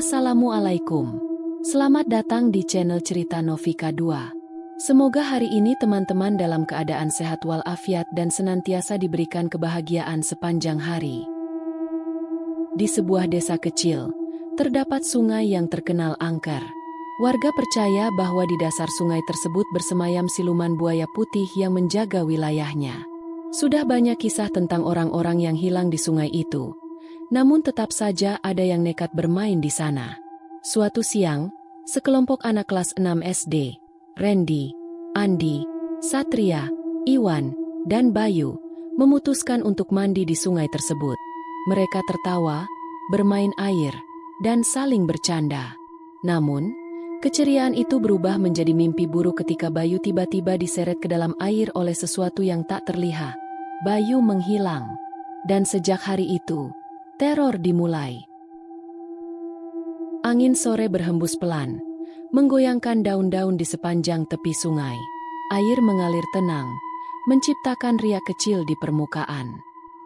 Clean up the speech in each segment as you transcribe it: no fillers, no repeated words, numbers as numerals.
Assalamualaikum. Selamat datang di channel Cerita Novika 2. Semoga hari ini teman-teman dalam keadaan sehat walafiat dan senantiasa diberikan kebahagiaan sepanjang hari. Di sebuah desa kecil, terdapat sungai yang terkenal angker. Warga percaya bahwa di dasar sungai tersebut bersemayam siluman buaya putih yang menjaga wilayahnya. Sudah banyak kisah tentang orang-orang yang hilang di sungai itu. Namun tetap saja ada yang nekat bermain di sana. Suatu siang, sekelompok anak kelas 6 SD, Randy, Andi, Satria, Iwan, dan Bayu, memutuskan untuk mandi di sungai tersebut. Mereka tertawa, bermain air, dan saling bercanda. Namun, keceriaan itu berubah menjadi mimpi buruk ketika Bayu tiba-tiba diseret ke dalam air oleh sesuatu yang tak terlihat. Bayu menghilang. Dan sejak hari itu, teror dimulai. Angin sore berhembus pelan, menggoyangkan daun-daun di sepanjang tepi sungai. Air mengalir tenang, menciptakan riak kecil di permukaan.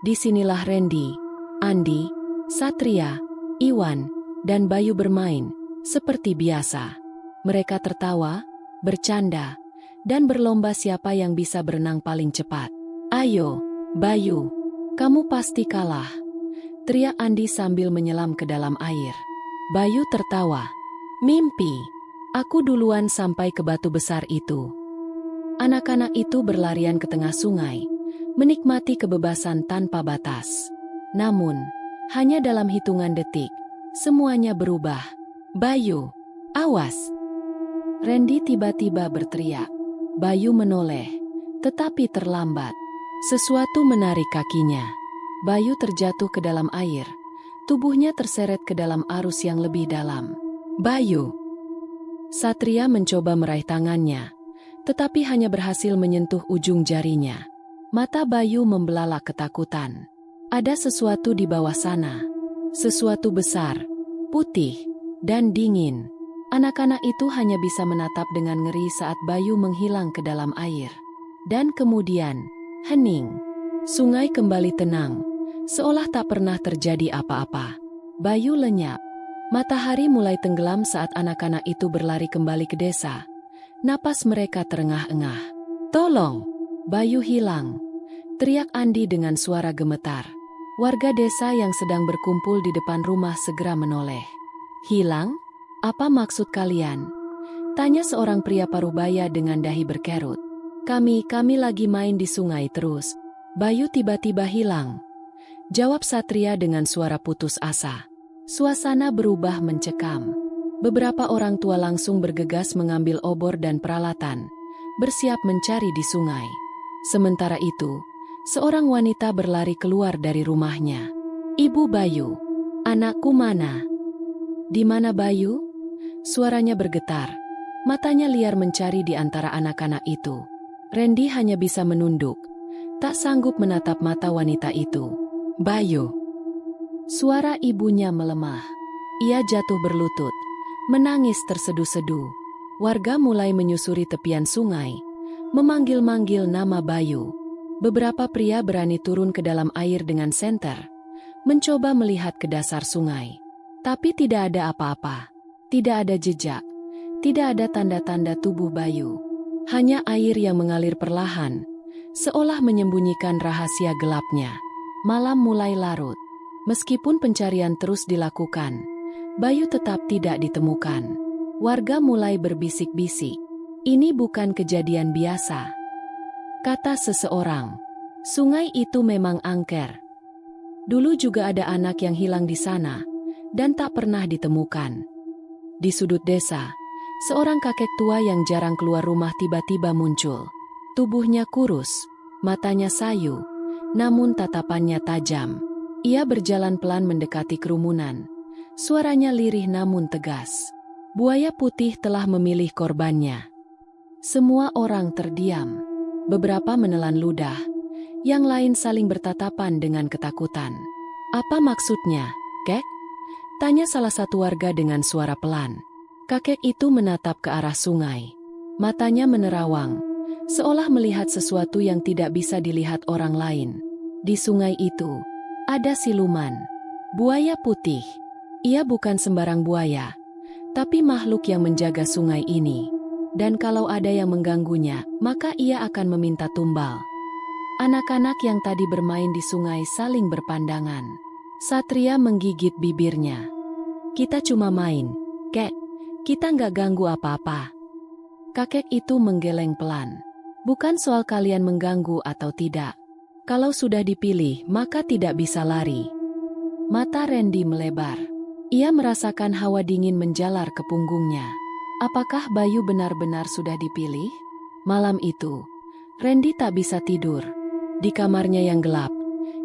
Disinilah Randy, Andi, Satria, Iwan, dan Bayu bermain, seperti biasa. Mereka tertawa, bercanda, dan berlomba siapa yang bisa berenang paling cepat. "Ayo, Bayu, kamu pasti kalah," teriak Andi sambil menyelam ke dalam air. Bayu tertawa. "Mimpi, aku duluan sampai ke batu besar itu." Anak-anak itu berlarian ke tengah sungai, menikmati kebebasan tanpa batas. Namun, hanya dalam hitungan detik, semuanya berubah. "Bayu, awas!" Randy tiba-tiba berteriak. Bayu menoleh, tetapi terlambat. Sesuatu menarik kakinya. Bayu terjatuh ke dalam air, tubuhnya terseret ke dalam arus yang lebih dalam. "Bayu!" Satria mencoba meraih tangannya, tetapi hanya berhasil menyentuh ujung jarinya. Mata Bayu membelalak ketakutan. Ada sesuatu di bawah sana. Sesuatu besar, putih, dan dingin. Anak-anak itu hanya bisa menatap dengan ngeri saat Bayu menghilang ke dalam air. Dan kemudian, hening. Sungai kembali tenang, seolah tak pernah terjadi apa-apa. Bayu lenyap. Matahari mulai tenggelam saat anak-anak itu berlari kembali ke desa. Napas mereka terengah-engah. "Tolong! Bayu hilang!" teriak Andi dengan suara gemetar. Warga desa yang sedang berkumpul di depan rumah segera menoleh. "Hilang? Apa maksud kalian?" tanya seorang pria parubaya dengan dahi berkerut. Kami lagi main di sungai terus. Bayu tiba-tiba hilang," jawab Satria dengan suara putus asa. Suasana berubah mencekam. Beberapa orang tua langsung bergegas mengambil obor dan peralatan, bersiap mencari di sungai. Sementara itu, seorang wanita berlari keluar dari rumahnya. "Ibu Bayu, anakku mana?" "Di mana Bayu?" Suaranya bergetar, matanya liar mencari di antara anak-anak itu. Randy hanya bisa menunduk, tak sanggup menatap mata wanita itu. "Bayu!" Suara ibunya melemah. Ia jatuh berlutut, menangis terseduh-seduh. Warga mulai menyusuri tepian sungai, memanggil-manggil nama Bayu. Beberapa pria berani turun ke dalam air dengan senter, mencoba melihat ke dasar sungai. Tapi tidak ada apa-apa. Tidak ada jejak, tidak ada tanda-tanda tubuh Bayu. Hanya air yang mengalir perlahan, seolah menyembunyikan rahasia gelapnya. Malam mulai larut. Meskipun pencarian terus dilakukan, Bayu tetap tidak ditemukan. Warga mulai berbisik-bisik. "Ini bukan kejadian biasa," kata seseorang. "Sungai itu memang angker. Dulu juga ada anak yang hilang di sana, dan tak pernah ditemukan." Di sudut desa, seorang kakek tua yang jarang keluar rumah tiba-tiba muncul. Tubuhnya kurus, matanya sayu, namun tatapannya tajam. Ia berjalan pelan mendekati kerumunan. Suaranya lirih namun tegas. Buaya putih telah memilih korbannya. Semua orang terdiam. Beberapa menelan ludah, yang lain saling bertatapan dengan ketakutan. "Apa maksudnya, Kek?" tanya salah satu warga dengan suara pelan. Kakek itu menatap ke arah sungai. Matanya menerawang, seolah melihat sesuatu yang tidak bisa dilihat orang lain. Di sungai itu, ada siluman, buaya putih. Ia bukan sembarang buaya, tapi makhluk yang menjaga sungai ini. Dan kalau ada yang mengganggunya, maka ia akan meminta tumbal. Anak-anak yang tadi bermain di sungai saling berpandangan. Satria menggigit bibirnya. Kita cuma main, kek. Kita nggak ganggu apa-apa. Kakek itu menggeleng pelan. Bukan soal kalian mengganggu atau tidak. Kalau sudah dipilih, maka tidak bisa lari. Mata Randy melebar. Ia merasakan hawa dingin menjalar ke punggungnya. Apakah Bayu benar-benar sudah dipilih? Malam itu, Randy tak bisa tidur. Di kamarnya yang gelap,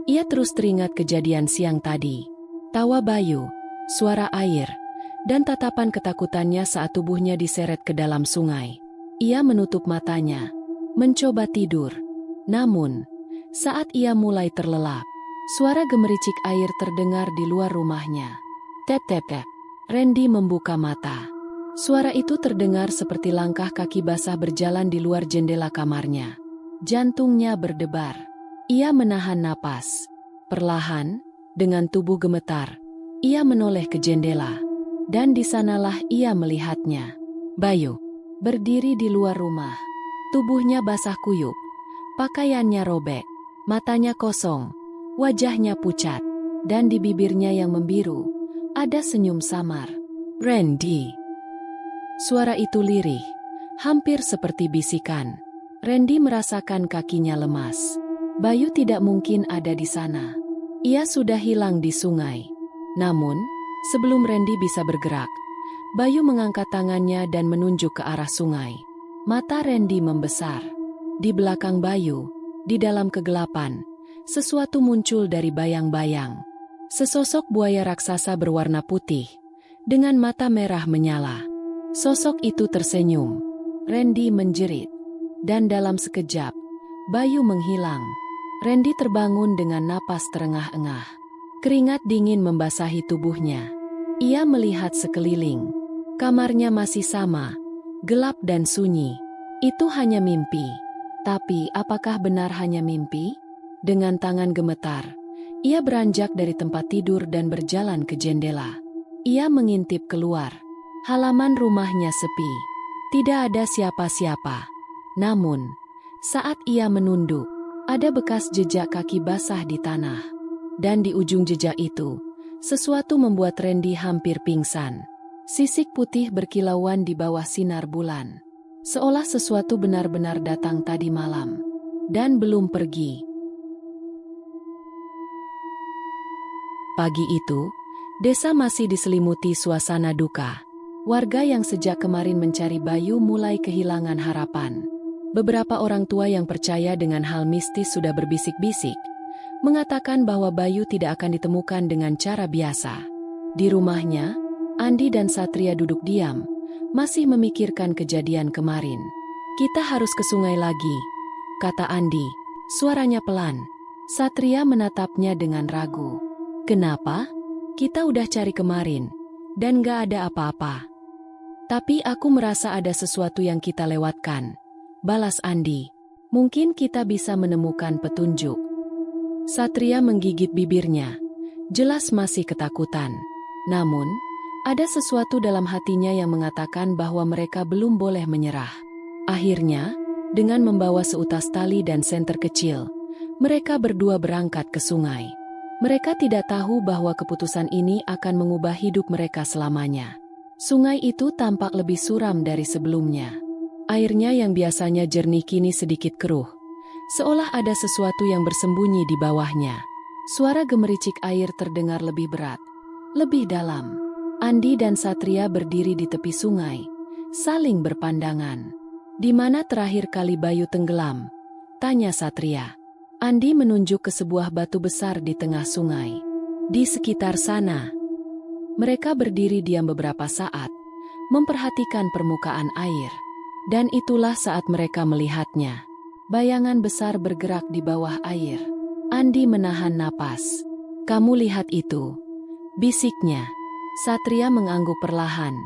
ia terus teringat kejadian siang tadi. Tawa Bayu, suara air, dan tatapan ketakutannya saat tubuhnya diseret ke dalam sungai. Ia menutup matanya, mencoba tidur. Namun, saat ia mulai terlelap, suara gemericik air terdengar di luar rumahnya. Tep-tep-tep. Randy membuka mata. Suara itu terdengar seperti langkah kaki basah berjalan di luar jendela kamarnya. Jantungnya berdebar. Ia menahan napas. Perlahan, dengan tubuh gemetar, ia menoleh ke jendela. Dan di sanalah ia melihatnya. Bayu berdiri di luar rumah. Tubuhnya basah kuyup. Pakaiannya robek. Matanya kosong. Wajahnya pucat. Dan di bibirnya yang membiru, ada senyum samar. Randy. Suara itu lirih, hampir seperti bisikan. Randy merasakan kakinya lemas. Bayu tidak mungkin ada di sana. Ia sudah hilang di sungai. Namun, sebelum Randy bisa bergerak, Bayu mengangkat tangannya dan menunjuk ke arah sungai. Mata Randy membesar. Di belakang Bayu, di dalam kegelapan, sesuatu muncul dari bayang-bayang. Sesosok buaya raksasa berwarna putih, dengan mata merah menyala. Sosok itu tersenyum. Randy menjerit. Dan dalam sekejap, Bayu menghilang. Randy terbangun dengan napas terengah-engah. Keringat dingin membasahi tubuhnya. Ia melihat sekeliling. Kamarnya masih sama, gelap dan sunyi. Itu hanya mimpi. Tapi apakah benar hanya mimpi? Dengan tangan gemetar, ia beranjak dari tempat tidur dan berjalan ke jendela. Ia mengintip keluar. Halaman rumahnya sepi. Tidak ada siapa-siapa. Namun, saat ia menunduk, ada bekas jejak kaki basah di tanah. Dan di ujung jejak itu, sesuatu membuat Randy hampir pingsan. Sisik putih berkilauan di bawah sinar bulan. Seolah sesuatu benar-benar datang tadi malam. Dan belum pergi. Pagi itu, desa masih diselimuti suasana duka. Warga yang sejak kemarin mencari Bayu mulai kehilangan harapan. Beberapa orang tua yang percaya dengan hal mistis sudah berbisik-bisik, mengatakan bahwa Bayu tidak akan ditemukan dengan cara biasa. Di rumahnya, Andi dan Satria duduk diam, masih memikirkan kejadian kemarin. Kita harus ke sungai lagi, kata Andi, suaranya pelan. Satria menatapnya dengan ragu. Kenapa? Kita udah cari kemarin, dan gak ada apa-apa. Tapi aku merasa ada sesuatu yang kita lewatkan, balas Andi. Mungkin kita bisa menemukan petunjuk. Satria menggigit bibirnya, jelas masih ketakutan. Namun, ada sesuatu dalam hatinya yang mengatakan bahwa mereka belum boleh menyerah. Akhirnya, dengan membawa seutas tali dan senter kecil, mereka berdua berangkat ke sungai. Mereka tidak tahu bahwa keputusan ini akan mengubah hidup mereka selamanya. Sungai itu tampak lebih suram dari sebelumnya. Airnya yang biasanya jernih kini sedikit keruh, seolah ada sesuatu yang bersembunyi di bawahnya. Suara gemericik air terdengar lebih berat, lebih dalam. Andi dan Satria berdiri di tepi sungai, saling berpandangan. Di mana terakhir kali Bayu tenggelam? Tanya Satria. Andi menunjuk ke sebuah batu besar di tengah sungai. Di sekitar sana. Mereka berdiri diam beberapa saat, memperhatikan permukaan air. Dan itulah saat mereka melihatnya. Bayangan besar bergerak di bawah air. Andi menahan napas. Kamu lihat itu? Bisiknya. Satria mengangguk perlahan.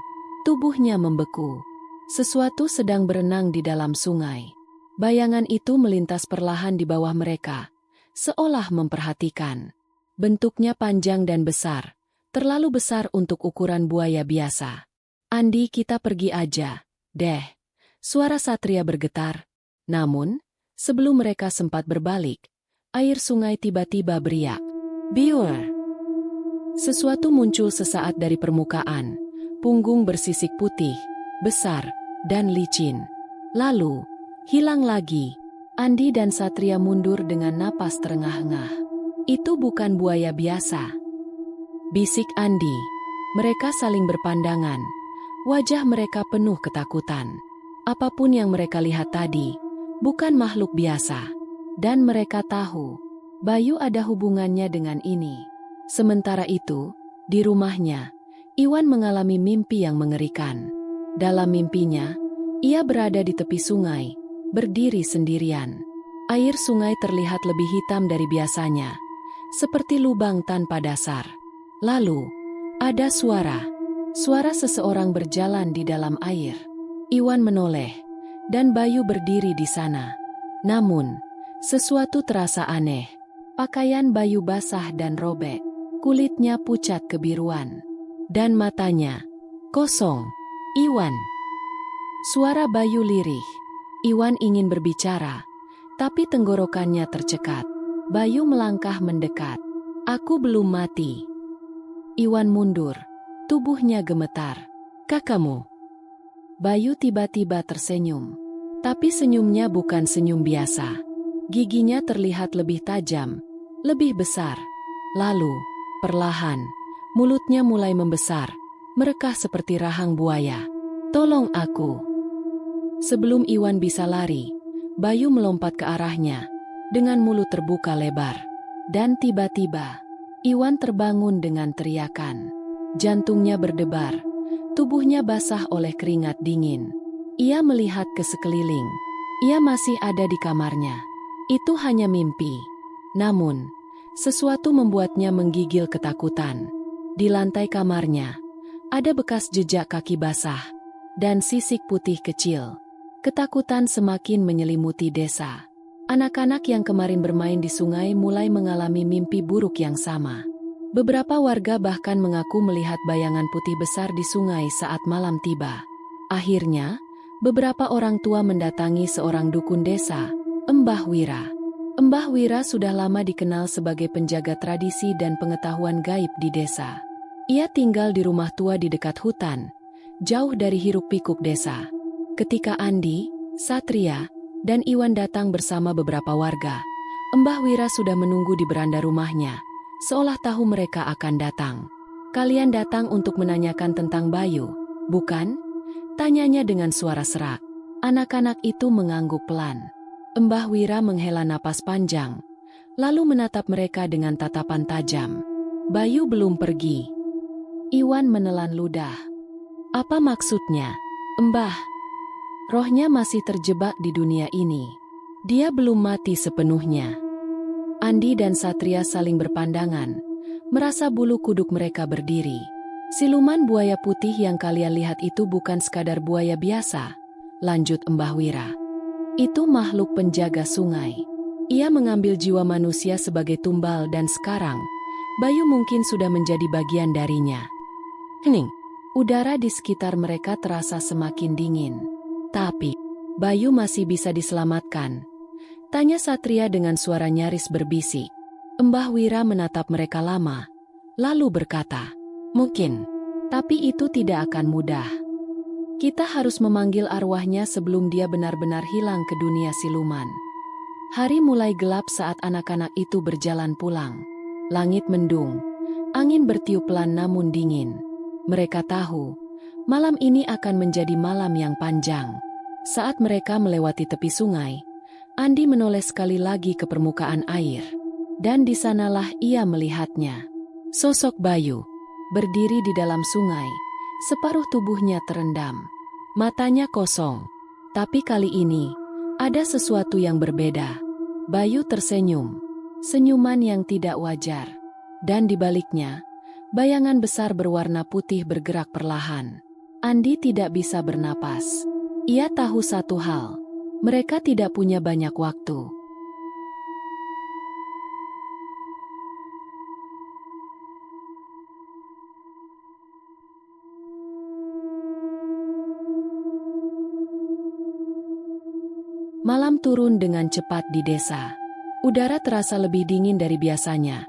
Tubuhnya membeku. Sesuatu sedang berenang di dalam sungai. Bayangan itu melintas perlahan di bawah mereka, seolah memperhatikan. Bentuknya panjang dan besar, Terlalu besar untuk ukuran buaya biasa. Andi, kita pergi aja, deh. Suara Satria bergetar. Namun, sebelum mereka sempat berbalik, air sungai tiba-tiba beriak. Biur! Sesuatu muncul sesaat dari permukaan. Punggung bersisik putih, besar, dan licin. Lalu, hilang lagi. Andi dan Satria mundur dengan napas terengah-engah. Itu bukan buaya biasa, bisik Andi. Mereka saling berpandangan. Wajah mereka penuh ketakutan. Apapun yang mereka lihat tadi, bukan makhluk biasa. Dan mereka tahu, Bayu ada hubungannya dengan ini. Sementara itu, di rumahnya, Iwan mengalami mimpi yang mengerikan. Dalam mimpinya, ia berada di tepi sungai, berdiri sendirian. Air sungai terlihat lebih hitam dari biasanya, seperti lubang tanpa dasar. Lalu, ada suara seseorang berjalan di dalam air. Iwan menoleh, dan Bayu berdiri di sana. Namun, sesuatu terasa aneh. Pakaian Bayu basah dan robek, kulitnya pucat kebiruan, dan matanya kosong. Iwan. Suara Bayu lirih. Iwan ingin berbicara, tapi tenggorokannya tercekat. Bayu melangkah mendekat. Aku belum mati. Iwan mundur, tubuhnya gemetar. Kakakmu. Bayu tiba-tiba tersenyum. Tapi senyumnya bukan senyum biasa. Giginya terlihat lebih tajam, lebih besar. Lalu, perlahan, mulutnya mulai membesar, merekah seperti rahang buaya. Tolong aku. Sebelum Iwan bisa lari, Bayu melompat ke arahnya, dengan mulut terbuka lebar. Dan tiba-tiba, Iwan terbangun dengan teriakan. Jantungnya berdebar, tubuhnya basah oleh keringat dingin. Ia melihat ke sekeliling. Ia masih ada di kamarnya. Itu hanya mimpi. Namun, sesuatu membuatnya menggigil ketakutan. Di lantai kamarnya, ada bekas jejak kaki basah dan sisik putih kecil. Ketakutan semakin menyelimuti desa. Anak-anak yang kemarin bermain di sungai mulai mengalami mimpi buruk yang sama. Beberapa warga bahkan mengaku melihat bayangan putih besar di sungai saat malam tiba. Akhirnya, beberapa orang tua mendatangi seorang dukun desa, Mbah Wira. Mbah Wira sudah lama dikenal sebagai penjaga tradisi dan pengetahuan gaib di desa. Ia tinggal di rumah tua di dekat hutan, jauh dari hiruk-pikuk desa. Ketika Andi, Satria, dan Iwan datang bersama beberapa warga, Mbah Wira sudah menunggu di beranda rumahnya, seolah tahu mereka akan datang. Kalian datang untuk menanyakan tentang Bayu, bukan? Tanyanya dengan suara serak. Anak-anak itu mengangguk pelan. Mbah Wira menghela napas panjang, lalu menatap mereka dengan tatapan tajam. Bayu belum pergi. Iwan menelan ludah. Apa maksudnya, Mbah? Rohnya masih terjebak di dunia ini. Dia belum mati sepenuhnya. Andi dan Satria saling berpandangan, merasa bulu kuduk mereka berdiri. Siluman buaya putih yang kalian lihat itu bukan sekadar buaya biasa, lanjut Mbah Wira. Itu makhluk penjaga sungai. Ia mengambil jiwa manusia sebagai tumbal dan sekarang, Bayu mungkin sudah menjadi bagian darinya. Hening. Udara di sekitar mereka terasa semakin dingin. Tapi, Bayu masih bisa diselamatkan. Tanya Satria dengan suara nyaris berbisik. Mbah Wira menatap mereka lama, lalu berkata, mungkin, tapi itu tidak akan mudah. Kita harus memanggil arwahnya sebelum dia benar-benar hilang ke dunia siluman. Hari mulai gelap saat anak-anak itu berjalan pulang. Langit mendung, angin bertiup pelan namun dingin. Mereka tahu, malam ini akan menjadi malam yang panjang. Saat mereka melewati tepi sungai, Andi menoleh sekali lagi ke permukaan air. Dan di sanalah ia melihatnya. Sosok Bayu, berdiri di dalam sungai, separuh tubuhnya terendam. Matanya kosong. Tapi kali ini, ada sesuatu yang berbeda. Bayu tersenyum, senyuman yang tidak wajar. Dan di baliknya, bayangan besar berwarna putih bergerak perlahan. Andi tidak bisa bernapas. Ia tahu satu hal, mereka tidak punya banyak waktu. Malam turun dengan cepat di desa. Udara terasa lebih dingin dari biasanya,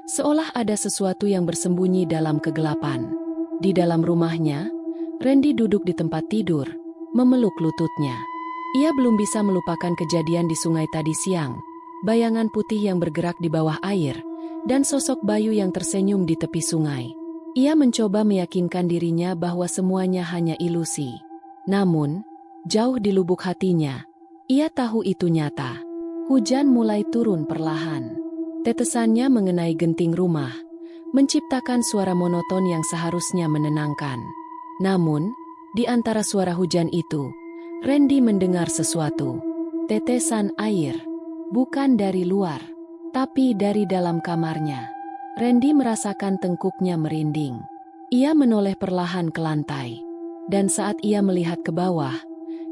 seolah ada sesuatu yang bersembunyi dalam kegelapan. Di dalam rumahnya, Randy duduk di tempat tidur, memeluk lututnya. Ia belum bisa melupakan kejadian di sungai tadi siang, bayangan putih yang bergerak di bawah air, dan sosok Bayu yang tersenyum di tepi sungai. Ia mencoba meyakinkan dirinya bahwa semuanya hanya ilusi. Namun, jauh di lubuk hatinya, ia tahu itu nyata. Hujan mulai turun perlahan. Tetesannya mengenai genting rumah, menciptakan suara monoton yang seharusnya menenangkan. Namun, di antara suara hujan itu, Randy mendengar sesuatu. Tetesan air. Bukan dari luar, tapi dari dalam kamarnya. Randy merasakan tengkuknya merinding. Ia menoleh perlahan ke lantai. Dan saat ia melihat ke bawah,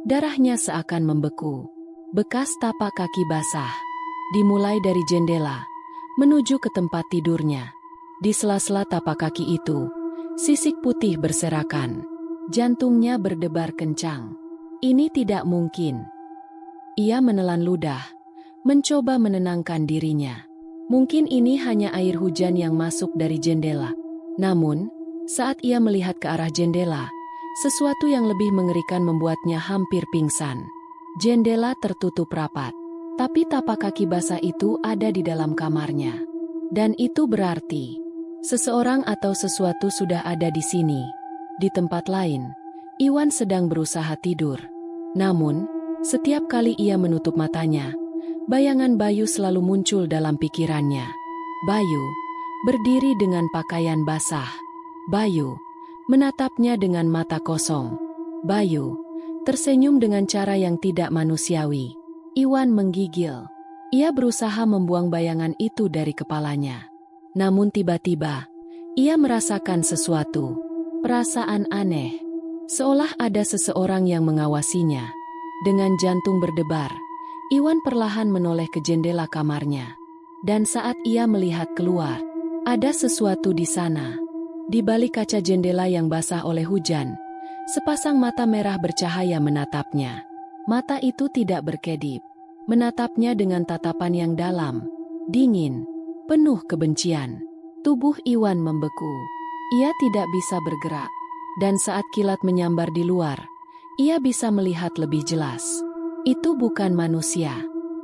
darahnya seakan membeku. Bekas tapak kaki basah. Dimulai dari jendela, menuju ke tempat tidurnya. Di sela-sela tapak kaki itu, sisik putih berserakan. Jantungnya berdebar kencang. Ini tidak mungkin. Ia menelan ludah, mencoba menenangkan dirinya. Mungkin ini hanya air hujan yang masuk dari jendela. Namun, saat ia melihat ke arah jendela, sesuatu yang lebih mengerikan membuatnya hampir pingsan. Jendela tertutup rapat, tapi tapak kaki basah itu ada di dalam kamarnya. Dan itu berarti seseorang atau sesuatu sudah ada di sini. Di tempat lain, Iwan sedang berusaha tidur. Namun, setiap kali ia menutup matanya, bayangan Bayu selalu muncul dalam pikirannya. Bayu berdiri dengan pakaian basah. Bayu menatapnya dengan mata kosong. Bayu tersenyum dengan cara yang tidak manusiawi. Iwan menggigil. Ia berusaha membuang bayangan itu dari kepalanya. Namun tiba-tiba, ia merasakan sesuatu. Perasaan aneh. Seolah ada seseorang yang mengawasinya. Dengan jantung berdebar, Iwan perlahan menoleh ke jendela kamarnya. Dan saat ia melihat keluar, ada sesuatu di sana. Di balik kaca jendela yang basah oleh hujan, sepasang mata merah bercahaya menatapnya. Mata itu tidak berkedip, menatapnya dengan tatapan yang dalam, dingin, penuh kebencian. Tubuh Iwan membeku. Ia tidak bisa bergerak. Dan saat kilat menyambar di luar, ia bisa melihat lebih jelas. Itu bukan manusia.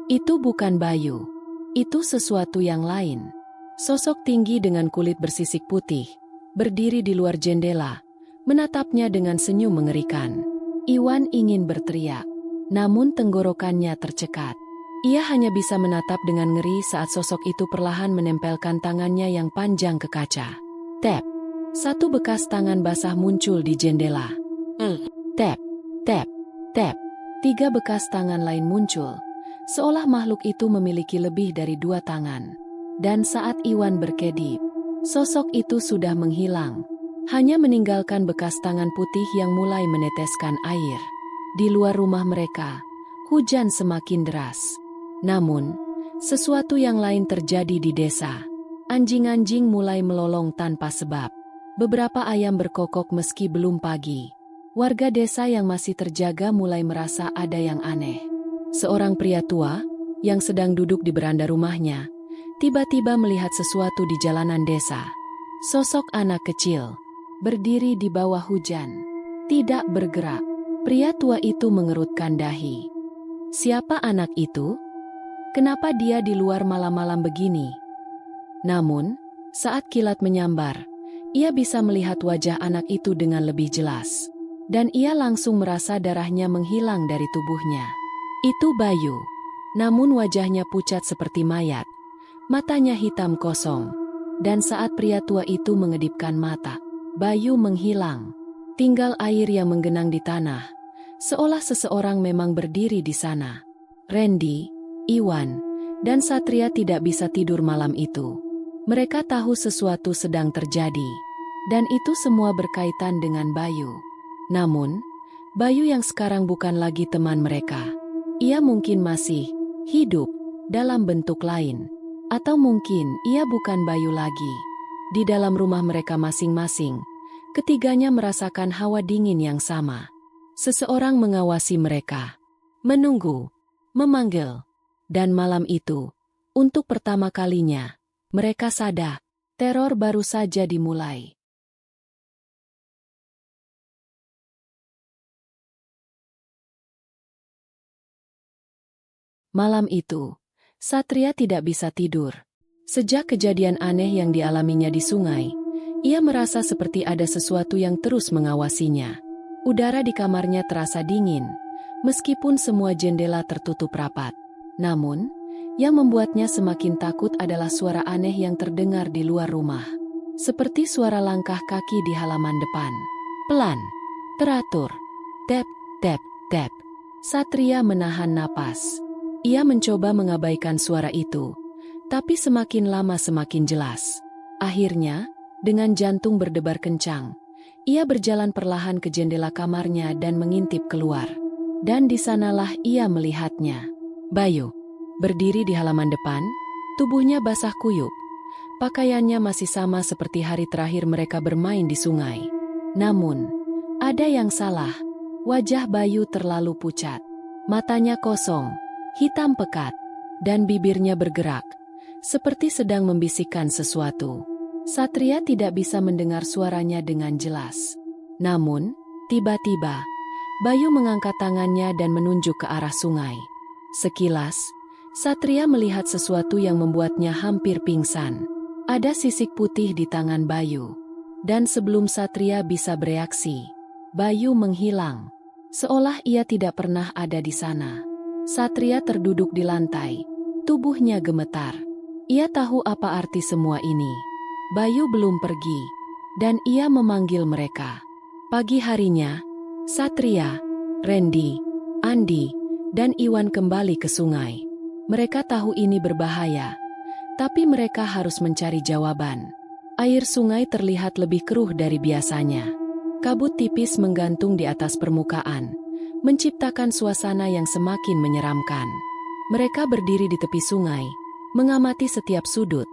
Itu bukan Bayu. Itu sesuatu yang lain. Sosok tinggi dengan kulit bersisik putih, berdiri di luar jendela, menatapnya dengan senyum mengerikan. Iwan ingin berteriak, namun tenggorokannya tercekat. Ia hanya bisa menatap dengan ngeri saat sosok itu perlahan menempelkan tangannya yang panjang ke kaca. Tap! Satu bekas tangan basah muncul di jendela. Tap! Tap! Tap! 3 bekas tangan lain muncul, seolah makhluk itu memiliki lebih dari 2 tangan. Dan saat Iwan berkedip, sosok itu sudah menghilang, hanya meninggalkan bekas tangan putih yang mulai meneteskan air. Di luar rumah mereka, hujan semakin deras. Namun, sesuatu yang lain terjadi di desa. Anjing-anjing mulai melolong tanpa sebab. Beberapa ayam berkokok meski belum pagi. Warga desa yang masih terjaga mulai merasa ada yang aneh. Seorang pria tua, yang sedang duduk di beranda rumahnya, tiba-tiba melihat sesuatu di jalanan desa. Sosok anak kecil, berdiri di bawah hujan, tidak bergerak. Pria tua itu mengerutkan dahi. Siapa anak itu? Kenapa dia di luar malam-malam begini? Namun, saat kilat menyambar, ia bisa melihat wajah anak itu dengan lebih jelas. Dan ia langsung merasa darahnya menghilang dari tubuhnya. Itu Bayu. Namun wajahnya pucat seperti mayat. Matanya hitam kosong. Dan saat pria tua itu mengedipkan mata, Bayu menghilang. Tinggal air yang menggenang di tanah. Seolah seseorang memang berdiri di sana. Randy, Iwan, dan Satria tidak bisa tidur malam itu. Mereka tahu sesuatu sedang terjadi, dan itu semua berkaitan dengan Bayu. Namun, Bayu yang sekarang bukan lagi teman mereka. Ia mungkin masih hidup dalam bentuk lain, atau mungkin ia bukan Bayu lagi. Di dalam rumah mereka masing-masing, ketiganya merasakan hawa dingin yang sama. Seseorang mengawasi mereka, menunggu. memanggil. Dan malam itu, untuk pertama kalinya, mereka sadar, teror baru saja dimulai. Malam itu, Satria tidak bisa tidur. Sejak kejadian aneh yang dialaminya di sungai, ia merasa seperti ada sesuatu yang terus mengawasinya. Udara di kamarnya terasa dingin, meskipun semua jendela tertutup rapat. Namun, yang membuatnya semakin takut adalah suara aneh yang terdengar di luar rumah. Seperti suara langkah kaki di halaman depan. Pelan, teratur, tap, tap, tap. Satria menahan napas. Ia mencoba mengabaikan suara itu, tapi semakin lama semakin jelas. Akhirnya, dengan jantung berdebar kencang, ia berjalan perlahan ke jendela kamarnya dan mengintip keluar. Dan di sanalah ia melihatnya. Bayu, berdiri di halaman depan, tubuhnya basah kuyup. Pakaiannya masih sama seperti hari terakhir mereka bermain di sungai. Namun, ada yang salah. Wajah Bayu terlalu pucat. Matanya kosong, hitam pekat, dan bibirnya bergerak, seperti sedang membisikkan sesuatu. Satria tidak bisa mendengar suaranya dengan jelas. Namun, tiba-tiba, Bayu mengangkat tangannya dan menunjuk ke arah sungai. Sekilas, Satria melihat sesuatu yang membuatnya hampir pingsan. Ada sisik putih di tangan Bayu. Dan sebelum Satria bisa bereaksi, Bayu menghilang, seolah ia tidak pernah ada di sana. Satria terduduk di lantai, tubuhnya gemetar. Ia tahu apa arti semua ini. Bayu belum pergi, dan ia memanggil mereka. Pagi harinya, Satria, Randy, Andi, dan Iwan kembali ke sungai. Mereka tahu ini berbahaya, tapi mereka harus mencari jawaban. Air sungai terlihat lebih keruh dari biasanya. Kabut tipis menggantung di atas permukaan, menciptakan suasana yang semakin menyeramkan. Mereka berdiri di tepi sungai, mengamati setiap sudut,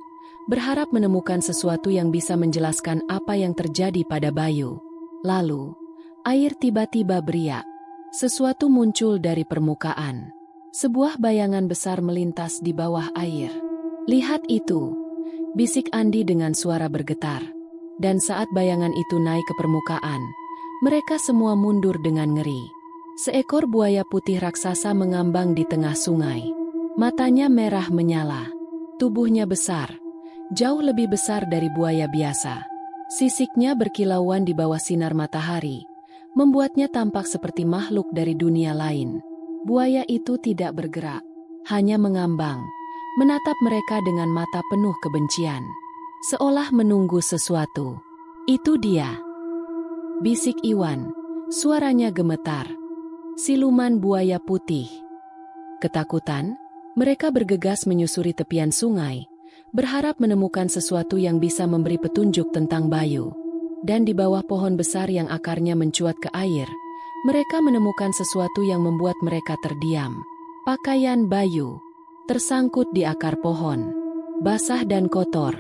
berharap menemukan sesuatu yang bisa menjelaskan apa yang terjadi pada Bayu. Lalu, air tiba-tiba beriak. Sesuatu muncul dari permukaan. Sebuah bayangan besar melintas di bawah air. "Lihat itu!" bisik Andi dengan suara bergetar. Dan saat bayangan itu naik ke permukaan, mereka semua mundur dengan ngeri. Seekor buaya putih raksasa mengambang di tengah sungai. Matanya merah menyala. Tubuhnya besar, jauh lebih besar dari buaya biasa. Sisiknya berkilauan di bawah sinar matahari, membuatnya tampak seperti makhluk dari dunia lain. Buaya itu tidak bergerak, hanya mengambang, menatap mereka dengan mata penuh kebencian, seolah menunggu sesuatu. "Itu dia!" bisik Iwan, suaranya gemetar. Siluman buaya putih. Ketakutan, mereka bergegas menyusuri tepian sungai, berharap menemukan sesuatu yang bisa memberi petunjuk tentang Bayu. Dan di bawah pohon besar yang akarnya mencuat ke air, mereka menemukan sesuatu yang membuat mereka terdiam. Pakaian Bayu tersangkut di akar pohon, basah dan kotor,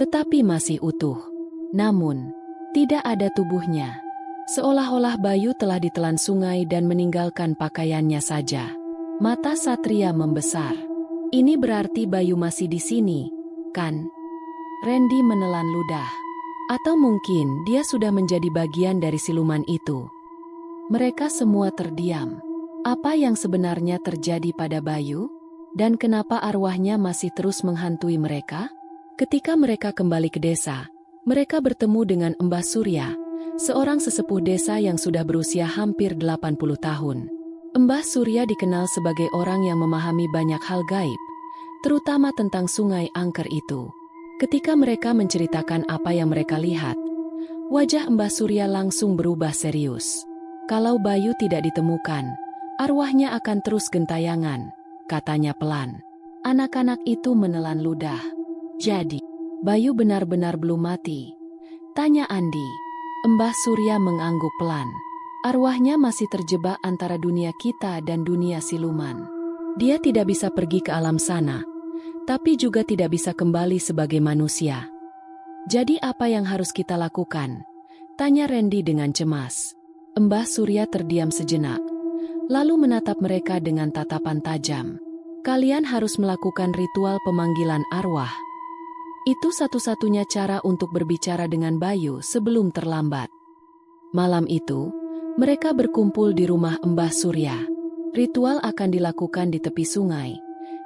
tetapi masih utuh. Namun, tidak ada tubuhnya. Seolah-olah Bayu telah ditelan sungai dan meninggalkan pakaiannya saja. Mata Satria membesar. "Ini berarti Bayu masih di sini, kan?" Randy menelan ludah. Atau mungkin dia sudah menjadi bagian dari siluman itu. Mereka semua terdiam. Apa yang sebenarnya terjadi pada Bayu? Dan kenapa arwahnya masih terus menghantui mereka? Ketika mereka kembali ke desa, mereka bertemu dengan Mbah Surya, seorang sesepuh desa yang sudah berusia hampir 80 tahun. Mbah Surya dikenal sebagai orang yang memahami banyak hal gaib, terutama tentang sungai angker itu. Ketika mereka menceritakan apa yang mereka lihat, wajah Mbah Surya langsung berubah serius. "Kalau Bayu tidak ditemukan, arwahnya akan terus gentayangan," katanya pelan. Anak-anak itu menelan ludah. "Jadi, Bayu benar-benar belum mati?" tanya Andi. Mbah Surya mengangguk pelan. "Arwahnya masih terjebak antara dunia kita dan dunia siluman. Dia tidak bisa pergi ke alam sana, tapi juga tidak bisa kembali sebagai manusia." "Jadi apa yang harus kita lakukan?" tanya Randy dengan cemas. Mbah Surya terdiam sejenak, lalu menatap mereka dengan tatapan tajam. Kalian harus melakukan ritual pemanggilan arwah. Itu satu-satunya cara untuk berbicara dengan Bayu sebelum terlambat. Malam itu, mereka berkumpul di rumah Mbah Surya. Ritual akan dilakukan di tepi sungai,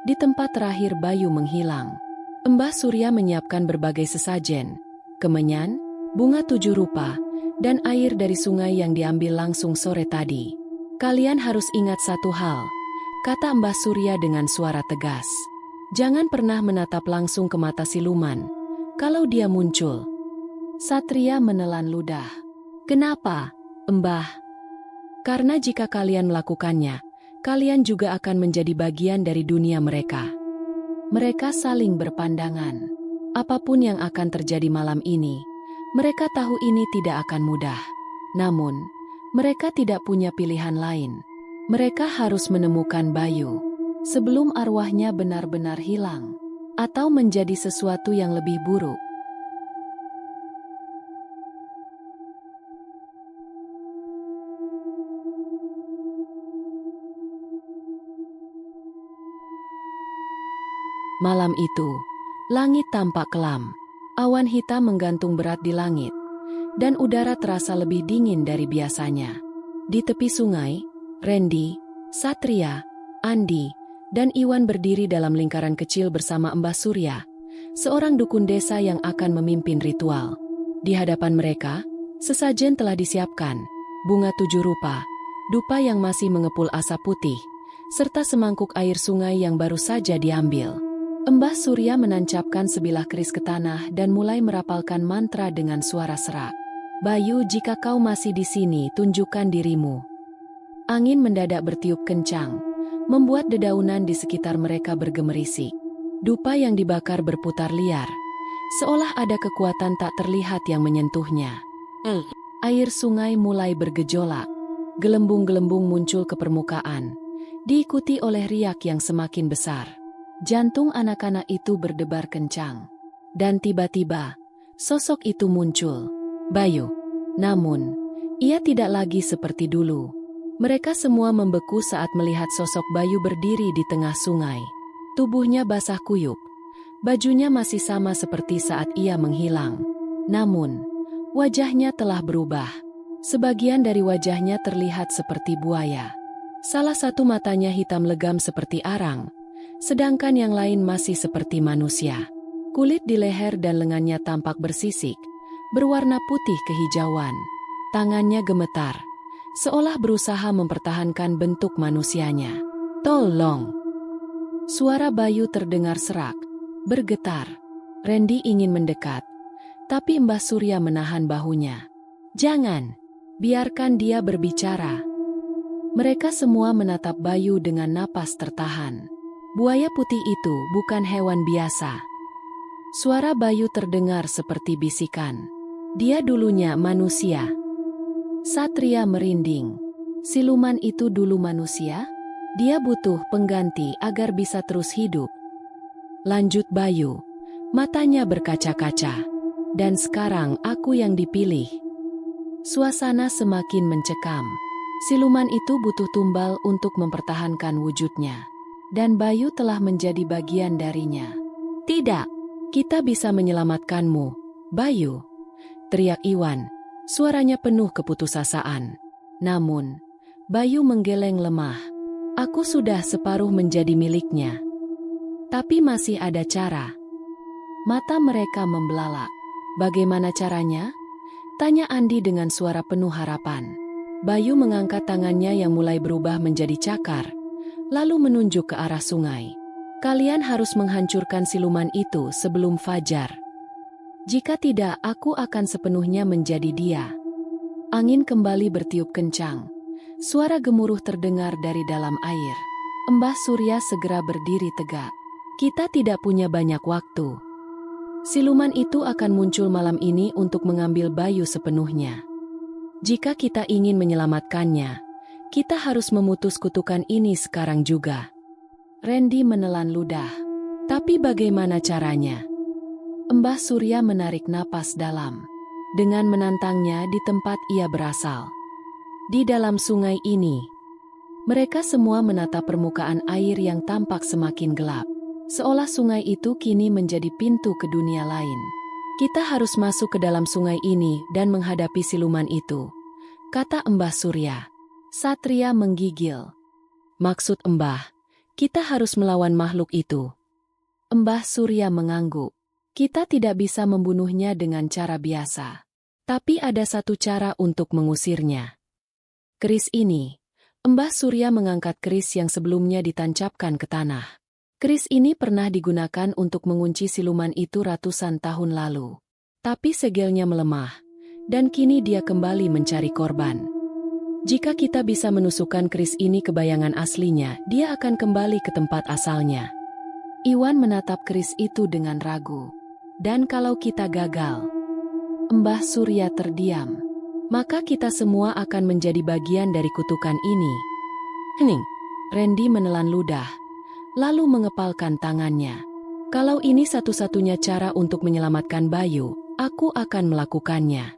di tempat terakhir Bayu menghilang. Mbah Surya menyiapkan berbagai sesajen, kemenyan, bunga 7 rupa, dan air dari sungai yang diambil langsung sore tadi. Kalian harus ingat satu hal, kata Mbah Surya dengan suara tegas. Jangan pernah menatap langsung ke mata siluman. Kalau dia muncul. Satria menelan ludah. Kenapa, Mbah? Karena jika kalian melakukannya, kalian juga akan menjadi bagian dari dunia mereka. Mereka saling berpandangan. Apapun yang akan terjadi malam ini, mereka tahu ini tidak akan mudah. Namun, mereka tidak punya pilihan lain. Mereka harus menemukan Bayu sebelum arwahnya benar-benar hilang, atau menjadi sesuatu yang lebih buruk. Malam itu, langit tampak kelam. Awan hitam menggantung berat di langit, dan udara terasa lebih dingin dari biasanya. Di tepi sungai, Randy, Satria, Andi, dan Iwan berdiri dalam lingkaran kecil bersama Mbah Surya, seorang dukun desa yang akan memimpin ritual. Di hadapan mereka, sesajen telah disiapkan, bunga 7 rupa, dupa yang masih mengepul asap putih, serta semangkuk air sungai yang baru saja diambil. Mbah Surya menancapkan sebilah keris ke tanah dan mulai merapalkan mantra dengan suara serak. Bayu, jika kau masih di sini, tunjukkan dirimu. Angin mendadak bertiup kencang, membuat dedaunan di sekitar mereka bergemerisik. Dupa yang dibakar berputar liar, seolah ada kekuatan tak terlihat yang menyentuhnya. Air sungai mulai bergejolak. Gelembung-gelembung muncul ke permukaan, diikuti oleh riak yang semakin besar. Jantung anak-anak itu berdebar kencang. Dan tiba-tiba, sosok itu muncul. Bayu. Namun, ia tidak lagi seperti dulu. Mereka semua membeku saat melihat sosok Bayu berdiri di tengah sungai. Tubuhnya basah kuyup. Bajunya masih sama seperti saat ia menghilang. Namun, wajahnya telah berubah. Sebagian dari wajahnya terlihat seperti buaya. Salah satu matanya hitam legam seperti arang, sedangkan yang lain masih seperti manusia. Kulit di leher dan lengannya tampak bersisik, berwarna putih kehijauan. Tangannya gemetar, seolah berusaha mempertahankan bentuk manusianya. Tolong! Suara Bayu terdengar serak, bergetar. Randy ingin mendekat, tapi Mbah Surya menahan bahunya. Jangan, biarkan dia berbicara. Mereka semua menatap Bayu dengan napas tertahan. Buaya putih itu bukan hewan biasa. Suara Bayu terdengar seperti bisikan. Dia dulunya manusia. Satria merinding. Siluman itu dulu manusia? Dia butuh pengganti agar bisa terus hidup. Lanjut Bayu. Matanya berkaca-kaca. Dan sekarang aku yang dipilih. Suasana semakin mencekam. Siluman itu butuh tumbal untuk mempertahankan wujudnya. Dan Bayu telah menjadi bagian darinya. Tidak, kita bisa menyelamatkanmu, Bayu. Teriak Iwan. Suaranya penuh keputusasaan. Namun, Bayu menggeleng lemah. Aku sudah separuh menjadi miliknya. Tapi masih ada cara. Mata mereka membelalak. Bagaimana caranya? Tanya Andi dengan suara penuh harapan. Bayu mengangkat tangannya yang mulai berubah menjadi cakar, lalu menunjuk ke arah sungai. Kalian harus menghancurkan siluman itu sebelum fajar. Jika tidak, aku akan sepenuhnya menjadi dia. Angin kembali bertiup kencang. Suara gemuruh terdengar dari dalam air. Mbah Surya segera berdiri tegak. Kita tidak punya banyak waktu. Siluman itu akan muncul malam ini untuk mengambil Bayu sepenuhnya. Jika kita ingin menyelamatkannya, kita harus memutus kutukan ini sekarang juga. Randy menelan ludah. Tapi bagaimana caranya? Mbah Surya menarik napas dalam. Dengan menantangnya di tempat ia berasal. Di dalam sungai ini. Mereka semua menatap permukaan air yang tampak semakin gelap. Seolah sungai itu kini menjadi pintu ke dunia lain. Kita harus masuk ke dalam sungai ini dan menghadapi siluman itu, kata Mbah Surya. Satria menggigil. Maksud Mbah, kita harus melawan makhluk itu. Mbah Surya mengangguk. Kita tidak bisa membunuhnya dengan cara biasa. Tapi ada satu cara untuk mengusirnya. Keris ini. Mbah Surya mengangkat keris yang sebelumnya ditancapkan ke tanah. Keris ini pernah digunakan untuk mengunci siluman itu ratusan tahun lalu. Tapi segelnya melemah, dan kini dia kembali mencari korban. Jika kita bisa menusukkan keris ini ke bayangan aslinya, dia akan kembali ke tempat asalnya. Iwan menatap keris itu dengan ragu. Dan kalau kita gagal? Mbah Surya terdiam. Maka kita semua akan menjadi bagian dari kutukan ini. Hening. Randy menelan ludah, lalu mengepalkan tangannya. Kalau ini satu-satunya cara untuk menyelamatkan Bayu, aku akan melakukannya.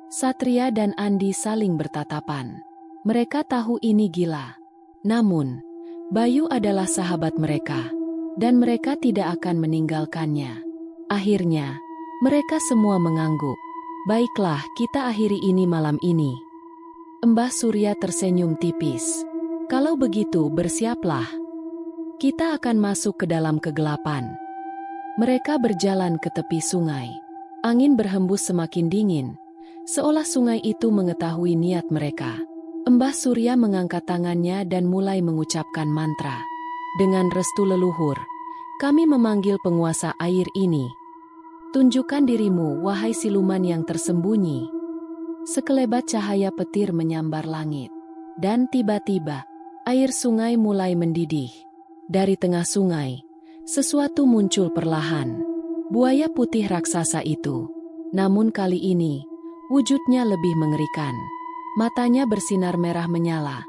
Satria dan Andi saling bertatapan. Mereka tahu ini gila. Namun, Bayu adalah sahabat mereka, dan mereka tidak akan meninggalkannya. Akhirnya, mereka semua mengangguk. Baiklah, kita akhiri ini malam ini. Mbah Surya tersenyum tipis. Kalau begitu, bersiaplah. Kita akan masuk ke dalam kegelapan. Mereka berjalan ke tepi sungai. Angin berhembus semakin dingin, seolah sungai itu mengetahui niat mereka. Mbah Surya mengangkat tangannya dan mulai mengucapkan mantra. Dengan restu leluhur, kami memanggil penguasa air ini. Tunjukkan dirimu, wahai siluman yang tersembunyi. Sekelebat cahaya petir menyambar langit. Dan tiba-tiba, air sungai mulai mendidih. Dari tengah sungai, sesuatu muncul perlahan. Buaya putih raksasa itu. Namun kali ini, wujudnya lebih mengerikan. Matanya bersinar merah menyala,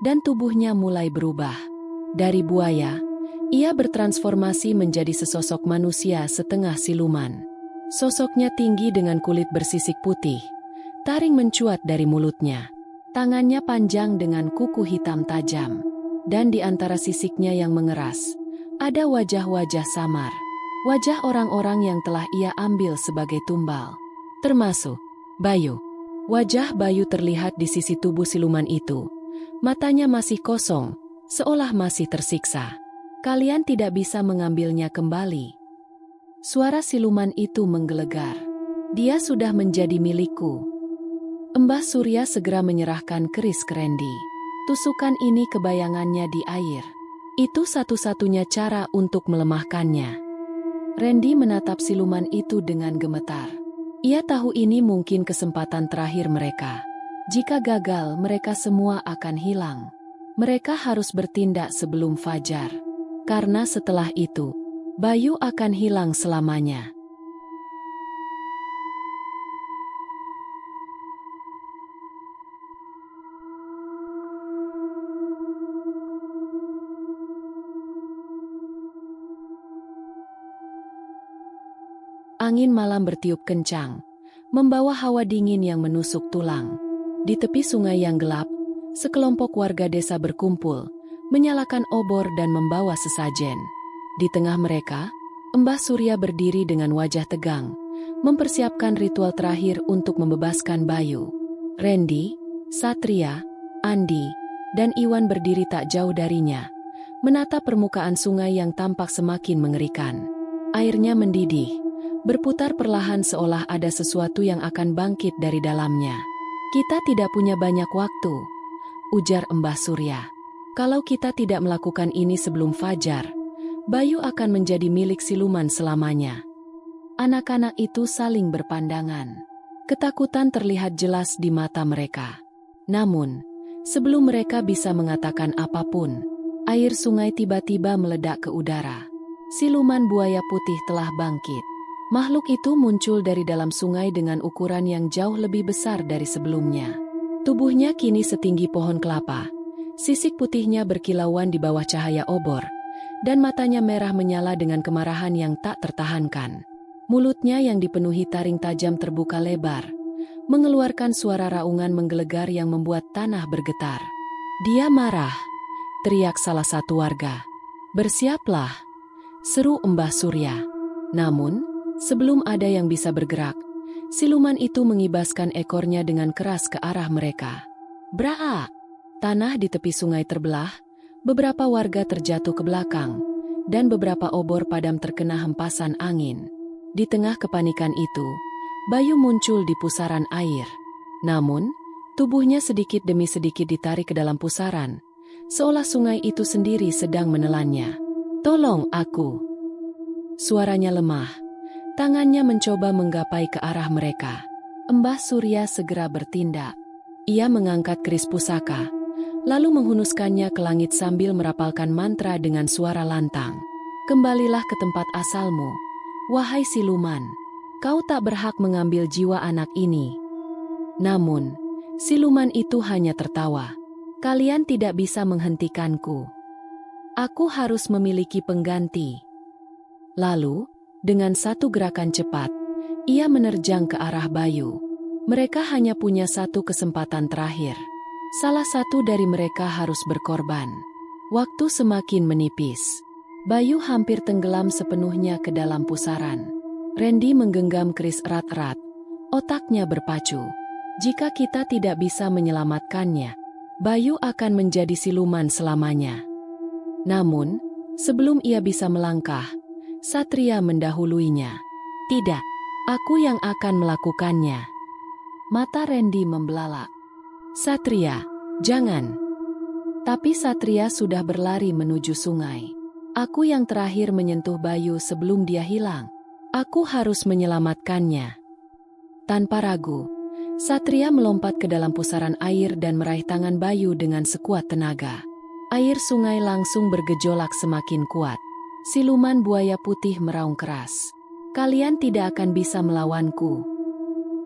dan tubuhnya mulai berubah. Dari buaya, ia bertransformasi menjadi sesosok manusia setengah siluman. Sosoknya tinggi dengan kulit bersisik putih. Taring mencuat dari mulutnya. Tangannya panjang dengan kuku hitam tajam. Dan di antara sisiknya yang mengeras, ada wajah-wajah samar. Wajah orang-orang yang telah ia ambil sebagai tumbal. Termasuk Bayu. Wajah Bayu terlihat di sisi tubuh siluman itu. Matanya masih kosong, seolah masih tersiksa. Kalian tidak bisa mengambilnya kembali. Suara siluman itu menggelegar. Dia sudah menjadi milikku. Mbah Surya segera menyerahkan keris ke Randy. Tusukan ini ke bayangannya di air. Itu satu-satunya cara untuk melemahkannya. Randy menatap siluman itu dengan gemetar. Ia tahu ini mungkin kesempatan terakhir mereka. Jika gagal, mereka semua akan hilang. Mereka harus bertindak sebelum fajar. Karena setelah itu, Bayu akan hilang selamanya. Angin malam bertiup kencang, membawa hawa dingin yang menusuk tulang. Di tepi sungai yang gelap, sekelompok warga desa berkumpul, menyalakan obor dan membawa sesajen. Di tengah mereka, Mbah Surya berdiri dengan wajah tegang, mempersiapkan ritual terakhir untuk membebaskan Bayu. Randy, Satria, Andi, dan Iwan berdiri tak jauh darinya, menatap permukaan sungai yang tampak semakin mengerikan. Airnya mendidih, berputar perlahan seolah ada sesuatu yang akan bangkit dari dalamnya. Kita tidak punya banyak waktu, ujar Mbah Surya. Kalau kita tidak melakukan ini sebelum fajar, Bayu akan menjadi milik siluman selamanya. Anak-anak itu saling berpandangan. Ketakutan terlihat jelas di mata mereka. Namun, sebelum mereka bisa mengatakan apapun, air sungai tiba-tiba meledak ke udara. Siluman buaya putih telah bangkit. Makhluk itu muncul dari dalam sungai dengan ukuran yang jauh lebih besar dari sebelumnya. Tubuhnya kini setinggi pohon kelapa. Sisik putihnya berkilauan di bawah cahaya obor, dan matanya merah menyala dengan kemarahan yang tak tertahankan. Mulutnya yang dipenuhi taring tajam terbuka lebar, mengeluarkan suara raungan menggelegar yang membuat tanah bergetar. Dia marah, teriak salah satu warga. "Bersiaplah," seru Mbah Surya. Namun, sebelum ada yang bisa bergerak, siluman itu mengibaskan ekornya dengan keras ke arah mereka. Braa! Tanah di tepi sungai terbelah, beberapa warga terjatuh ke belakang, dan beberapa obor padam terkena hempasan angin. Di tengah kepanikan itu, Bayu muncul di pusaran air. Namun, tubuhnya sedikit demi sedikit ditarik ke dalam pusaran, seolah sungai itu sendiri sedang menelannya. "Tolong aku!" Suaranya lemah. Tangannya mencoba menggapai ke arah mereka. Mbah Surya segera bertindak. Ia mengangkat keris pusaka, lalu menghunuskannya ke langit sambil merapalkan mantra dengan suara lantang. "Kembalilah ke tempat asalmu, wahai siluman. Kau tak berhak mengambil jiwa anak ini." Namun, siluman itu hanya tertawa. "Kalian tidak bisa menghentikanku. Aku harus memiliki pengganti." Lalu, dengan satu gerakan cepat, ia menerjang ke arah Bayu. Mereka hanya punya satu kesempatan terakhir. Salah satu dari mereka harus berkorban. Waktu semakin menipis. Bayu hampir tenggelam sepenuhnya ke dalam pusaran. Randy menggenggam keris erat-erat. Otaknya berpacu. Jika kita tidak bisa menyelamatkannya, Bayu akan menjadi siluman selamanya. Namun, sebelum ia bisa melangkah, Satria mendahuluinya. "Tidak, aku yang akan melakukannya." Mata Randy membelalak. "Satria, jangan." Tapi Satria sudah berlari menuju sungai. "Aku yang terakhir menyentuh Bayu sebelum dia hilang. Aku harus menyelamatkannya." Tanpa ragu, Satria melompat ke dalam pusaran air dan meraih tangan Bayu dengan sekuat tenaga. Air sungai langsung bergejolak semakin kuat. Siluman buaya putih meraung keras. "Kalian tidak akan bisa melawanku."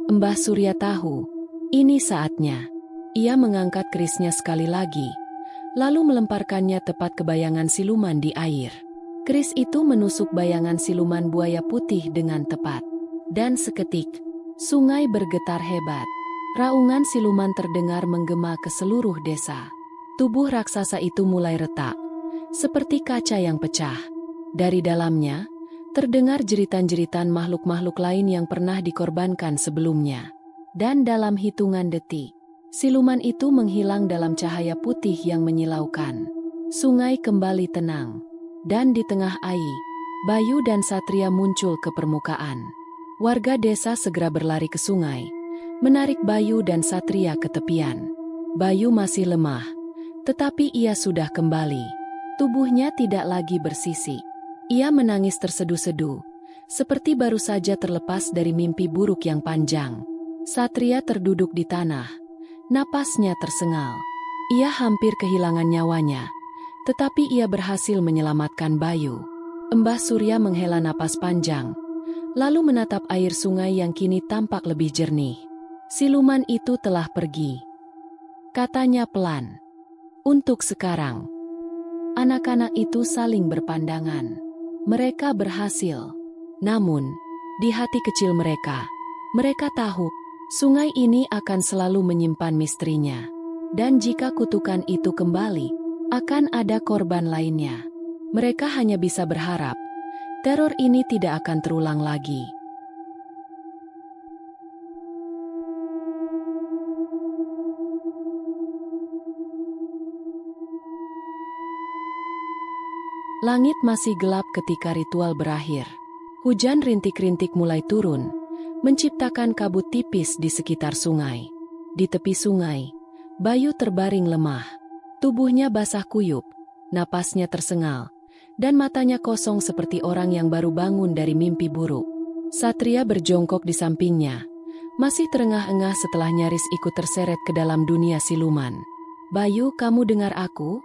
Mbah Surya tahu, ini saatnya. Ia mengangkat kerisnya sekali lagi, lalu melemparkannya tepat ke bayangan siluman di air. Keris itu menusuk bayangan siluman buaya putih dengan tepat. Dan seketik, sungai bergetar hebat. Raungan siluman terdengar menggema ke seluruh desa. Tubuh raksasa itu mulai retak, seperti kaca yang pecah. Dari dalamnya, terdengar jeritan-jeritan makhluk-makhluk lain yang pernah dikorbankan sebelumnya. Dan dalam hitungan detik, siluman itu menghilang dalam cahaya putih yang menyilaukan. Sungai kembali tenang. Dan di tengah air, Bayu dan Satria muncul ke permukaan. Warga desa segera berlari ke sungai, menarik Bayu dan Satria ke tepian. Bayu masih lemah, tetapi ia sudah kembali. Tubuhnya tidak lagi bersisik. Ia menangis terseduh-seduh, seperti baru saja terlepas dari mimpi buruk yang panjang. Satria terduduk di tanah, napasnya tersengal. Ia hampir kehilangan nyawanya, tetapi ia berhasil menyelamatkan Bayu. Mbah Surya menghela napas panjang, lalu menatap air sungai yang kini tampak lebih jernih. "Siluman itu telah pergi," katanya pelan. "Untuk sekarang." Anak-anak itu saling berpandangan. Mereka berhasil. Namun, di hati kecil mereka, mereka tahu, sungai ini akan selalu menyimpan misterinya. Dan jika kutukan itu kembali, akan ada korban lainnya. Mereka hanya bisa berharap, teror ini tidak akan terulang lagi. Langit masih gelap ketika ritual berakhir. Hujan rintik-rintik mulai turun, menciptakan kabut tipis di sekitar sungai. Di tepi sungai, Bayu terbaring lemah. Tubuhnya basah kuyup, napasnya tersengal, dan matanya kosong seperti orang yang baru bangun dari mimpi buruk. Satria berjongkok di sampingnya, masih terengah-engah setelah nyaris ikut terseret ke dalam dunia siluman. "Bayu, kamu dengar aku?"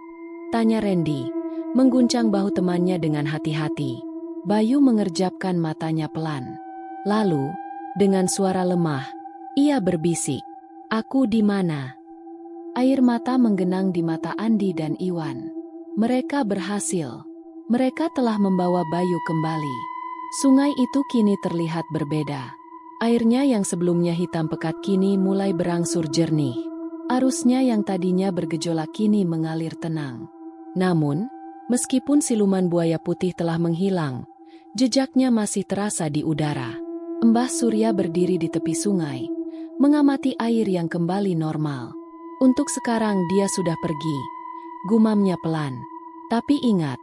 tanya Randy, mengguncang bahu temannya dengan hati-hati. Bayu mengerjapkan matanya pelan. Lalu, dengan suara lemah, ia berbisik, "Aku di mana?" Air mata menggenang di mata Andi dan Iwan. Mereka berhasil. Mereka telah membawa Bayu kembali. Sungai itu kini terlihat berbeda. Airnya yang sebelumnya hitam pekat kini mulai berangsur jernih. Arusnya yang tadinya bergejolak kini mengalir tenang. Namun, meskipun siluman buaya putih telah menghilang, jejaknya masih terasa di udara. Mbah Surya berdiri di tepi sungai, mengamati air yang kembali normal. Untuk sekarang dia sudah pergi, gumamnya pelan. Tapi ingat,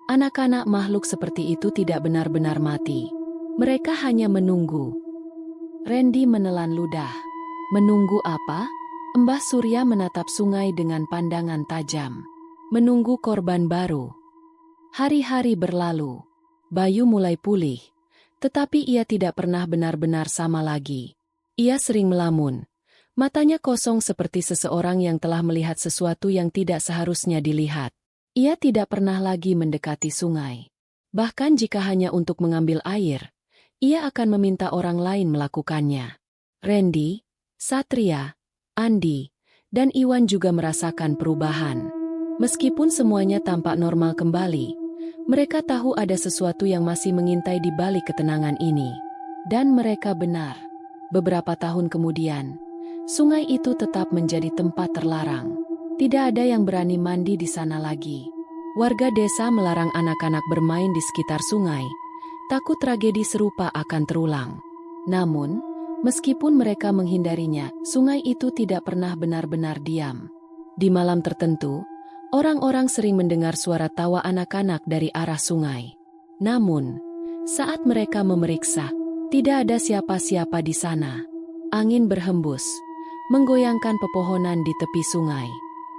anak-anak makhluk seperti itu tidak benar-benar mati. Mereka hanya menunggu. Randy menelan ludah. Menunggu apa? Mbah Surya menatap sungai dengan pandangan tajam. Menunggu korban baru. Hari-hari berlalu. Bayu mulai pulih. Tetapi ia tidak pernah benar-benar sama lagi. Ia sering melamun. Matanya kosong seperti seseorang yang telah melihat sesuatu yang tidak seharusnya dilihat. Ia tidak pernah lagi mendekati sungai. Bahkan jika hanya untuk mengambil air, ia akan meminta orang lain melakukannya. Randy, Satria, Andi, dan Iwan juga merasakan perubahan. Meskipun semuanya tampak normal kembali, mereka tahu ada sesuatu yang masih mengintai di balik ketenangan ini. Dan mereka benar. Beberapa tahun kemudian, sungai itu tetap menjadi tempat terlarang. Tidak ada yang berani mandi di sana lagi. Warga desa melarang anak-anak bermain di sekitar sungai, takut tragedi serupa akan terulang. Namun, meskipun mereka menghindarinya, sungai itu tidak pernah benar-benar diam. Di malam tertentu, orang-orang sering mendengar suara tawa anak-anak dari arah sungai. Namun, saat mereka memeriksa, tidak ada siapa-siapa di sana. Angin berhembus, menggoyangkan pepohonan di tepi sungai.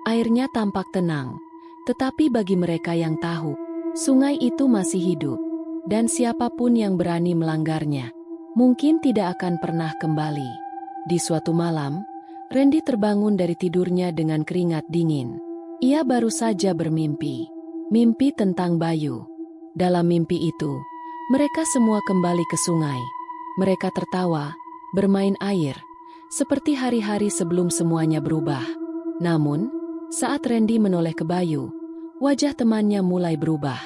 Airnya tampak tenang, tetapi bagi mereka yang tahu, sungai itu masih hidup, dan siapapun yang berani melanggarnya, mungkin tidak akan pernah kembali. Di suatu malam, Randy terbangun dari tidurnya dengan keringat dingin. Ia baru saja bermimpi. Mimpi tentang Bayu. Dalam mimpi itu, mereka semua kembali ke sungai. Mereka tertawa, bermain air, seperti hari-hari sebelum semuanya berubah. Namun, saat Randy menoleh ke Bayu, wajah temannya mulai berubah.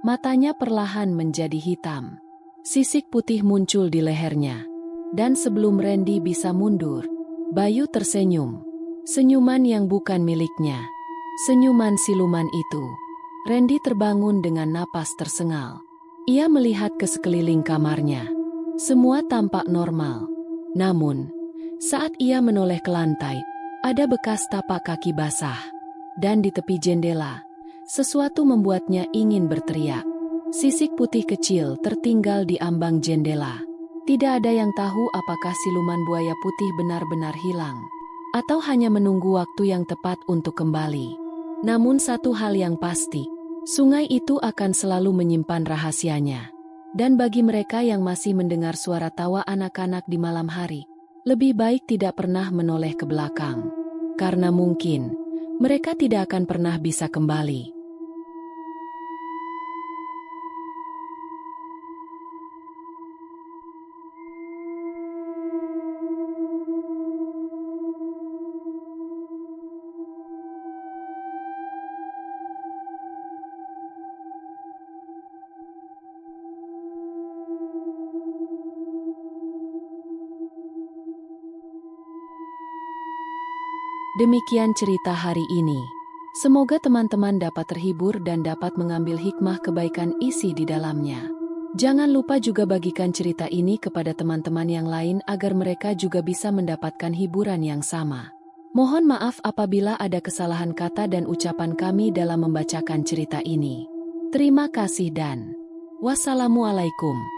Matanya perlahan menjadi hitam. Sisik putih muncul di lehernya. Dan sebelum Randy bisa mundur, Bayu tersenyum. Senyuman yang bukan miliknya. Senyuman siluman itu. Randy terbangun dengan napas tersengal. Ia melihat ke sekeliling kamarnya. Semua tampak normal. Namun, saat ia menoleh ke lantai, ada bekas tapak kaki basah. Dan di tepi jendela, sesuatu membuatnya ingin berteriak. Sisik putih kecil tertinggal di ambang jendela. Tidak ada yang tahu apakah siluman buaya putih benar-benar hilang, atau hanya menunggu waktu yang tepat untuk kembali. Namun satu hal yang pasti, sungai itu akan selalu menyimpan rahasianya. Dan bagi mereka yang masih mendengar suara tawa anak-anak di malam hari, lebih baik tidak pernah menoleh ke belakang. Karena mungkin, mereka tidak akan pernah bisa kembali. Demikian cerita hari ini. Semoga teman-teman dapat terhibur dan dapat mengambil hikmah kebaikan isi di dalamnya. Jangan lupa juga bagikan cerita ini kepada teman-teman yang lain agar mereka juga bisa mendapatkan hiburan yang sama. Mohon maaf apabila ada kesalahan kata dan ucapan kami dalam membacakan cerita ini. Terima kasih dan wassalamualaikum.